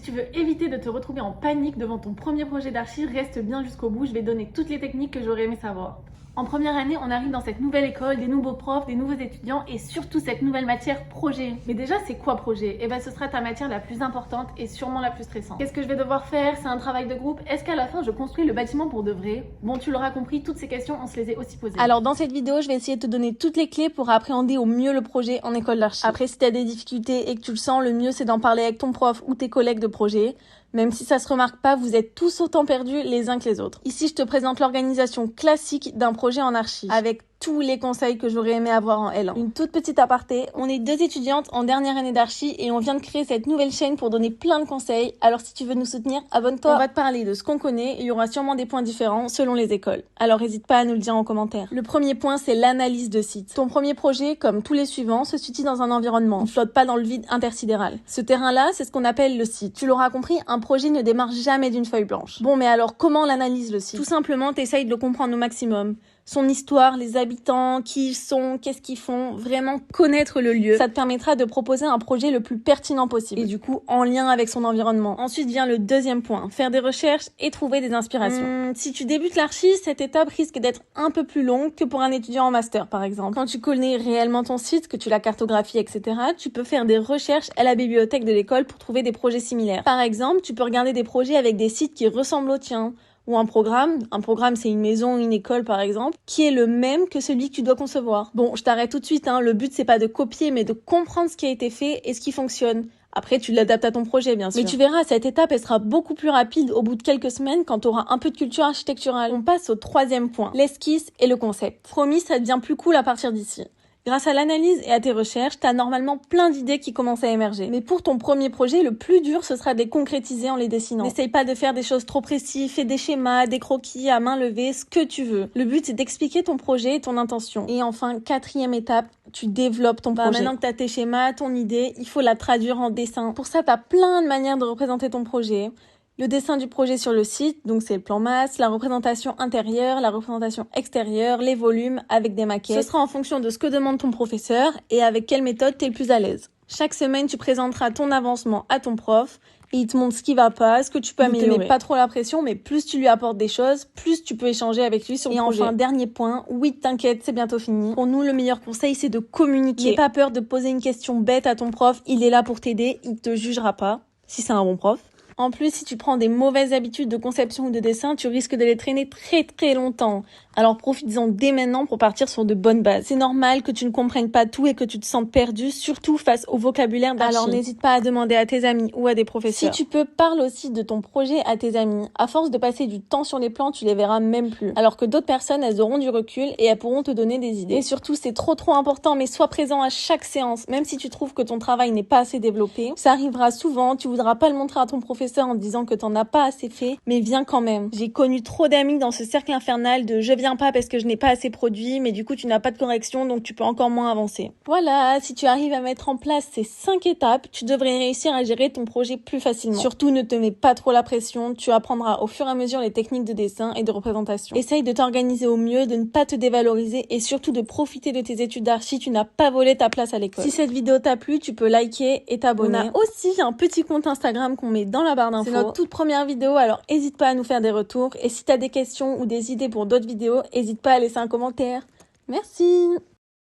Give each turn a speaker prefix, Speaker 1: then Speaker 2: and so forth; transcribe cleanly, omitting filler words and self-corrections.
Speaker 1: Si tu veux éviter de te retrouver en panique devant ton premier projet d'archi, reste bien jusqu'au bout, je vais donner toutes les techniques que j'aurais aimé savoir. En première année, on arrive dans cette nouvelle école, des nouveaux profs, des nouveaux étudiants et surtout cette nouvelle matière projet. Mais déjà, c'est quoi projet? Eh ben, ce sera ta matière la plus importante et sûrement la plus stressante. Qu'est-ce que je vais devoir faire? C'est un travail de groupe? Est-ce qu'à la fin, je construis le bâtiment pour de vrai? Bon, tu l'auras compris, toutes ces questions, on se les est aussi posées.
Speaker 2: Alors dans cette vidéo, je vais essayer de te donner toutes les clés pour appréhender au mieux le projet en école d'archi. Après, si tu as des difficultés et que tu le sens, le mieux c'est d'en parler avec ton prof ou tes collègues de projet. Même si ça se remarque pas, vous êtes tous autant perdus les uns que les autres. Ici, je te présente l'organisation classique d'un projet en archi, avec tous les conseils que j'aurais aimé avoir en L1. Une toute petite aparté, on est 2 étudiantes en dernière année d'archi et on vient de créer cette nouvelle chaîne pour donner plein de conseils. Alors si tu veux nous soutenir, abonne-toi. On va te parler de ce qu'on connaît et il y aura sûrement des points différents selon les écoles. Alors n'hésite pas à nous le dire en commentaire. Le premier point, c'est l'analyse de site. Ton premier projet, comme tous les suivants, se situe dans un environnement. Il ne flotte pas dans le vide intersidéral. Ce terrain-là, c'est ce qu'on appelle le site. Tu l'auras compris, un projet ne démarre jamais d'une feuille blanche. Bon, mais alors comment on l'analyse le site? Tout simplement, t'essayes de le comprendre au maximum. Son histoire, les habitants, qui ils sont, qu'est-ce qu'ils font, vraiment connaître le lieu. Ça te permettra de proposer un projet le plus pertinent possible et du coup en lien avec son environnement. Ensuite vient le deuxième point, faire des recherches et trouver des inspirations. Si tu débutes l'archi, cette étape risque d'être un peu plus longue que pour un étudiant en master par exemple. Quand tu connais réellement ton site, que tu l'as cartographié, etc., tu peux faire des recherches à la bibliothèque de l'école pour trouver des projets similaires. Par exemple, tu peux regarder des projets avec des sites qui ressemblent au tien. Ou un programme c'est une maison, une école par exemple, qui est le même que celui que tu dois concevoir. Bon, je t'arrête tout de suite, le but c'est pas de copier mais de comprendre ce qui a été fait et ce qui fonctionne. Après, tu l'adaptes à ton projet, bien sûr. Mais tu verras, cette étape, elle sera beaucoup plus rapide au bout de quelques semaines quand tu auras un peu de culture architecturale. On passe au troisième point, l'esquisse et le concept. Promis, ça devient plus cool à partir d'ici. Grâce à l'analyse et à tes recherches, t'as normalement plein d'idées qui commencent à émerger. Mais pour ton premier projet, le plus dur, ce sera de les concrétiser en les dessinant. N'essaye pas de faire des choses trop précises, fais des schémas, des croquis à main levée, ce que tu veux. Le but, c'est d'expliquer ton projet et ton intention. Et enfin, quatrième étape, tu développes ton projet. Maintenant que t'as tes schémas, ton idée, il faut la traduire en dessin. Pour ça, t'as plein de manières de représenter ton projet. Le dessin du projet sur le site, donc c'est le plan masse, la représentation intérieure, la représentation extérieure, les volumes avec des maquettes. Ce sera en fonction de ce que demande ton professeur et avec quelle méthode t'es le plus à l'aise. Chaque semaine, tu présenteras ton avancement à ton prof et il te montre ce qui va pas, ce que tu peux améliorer. Ne te mets pas trop la pression, mais plus tu lui apportes des choses, plus tu peux échanger avec lui sur le projet. Et enfin, dernier point, oui, t'inquiète, c'est bientôt fini. Pour nous, le meilleur conseil, c'est de communiquer. N'aie pas peur de poser une question bête à ton prof, il est là pour t'aider, il te jugera pas, si c'est un bon prof. En plus, si tu prends des mauvaises habitudes de conception ou de dessin, tu risques de les traîner très très longtemps. Alors profites-en dès maintenant pour partir sur de bonnes bases. C'est normal que tu ne comprennes pas tout et que tu te sentes perdu, surtout face au vocabulaire d'archi. Alors n'hésite pas à demander à tes amis ou à des professeurs. Si tu peux, parle aussi de ton projet à tes amis. À force de passer du temps sur les plans, tu les verras même plus. Alors que d'autres personnes, elles auront du recul et elles pourront te donner des idées. Et surtout, c'est trop important, mais sois présent à chaque séance. Même si tu trouves que ton travail n'est pas assez développé, ça arrivera souvent, tu voudras pas le montrer à ton professeur en disant que t'en as pas assez fait, mais viens quand même. J'ai connu trop d'amis dans ce cercle infernal de je viens pas parce que je n'ai pas assez produit, mais du coup tu n'as pas de correction donc tu peux encore moins avancer. Voilà, si tu arrives à mettre en place ces 5 étapes, tu devrais réussir à gérer ton projet plus facilement. Surtout ne te mets pas trop la pression, tu apprendras au fur et à mesure les techniques de dessin et de représentation. Essaye de t'organiser au mieux, de ne pas te dévaloriser et surtout de profiter de tes études d'archi, tu n'as pas volé ta place à l'école. Si cette vidéo t'a plu, tu peux liker et t'abonner. On a aussi un petit compte Instagram qu'on met dans la barre d'infos. C'est notre toute première vidéo, alors n'hésite pas à nous faire des retours. Et si t'as des questions ou des idées pour d'autres vidéos, n'hésite pas à laisser un commentaire. Merci!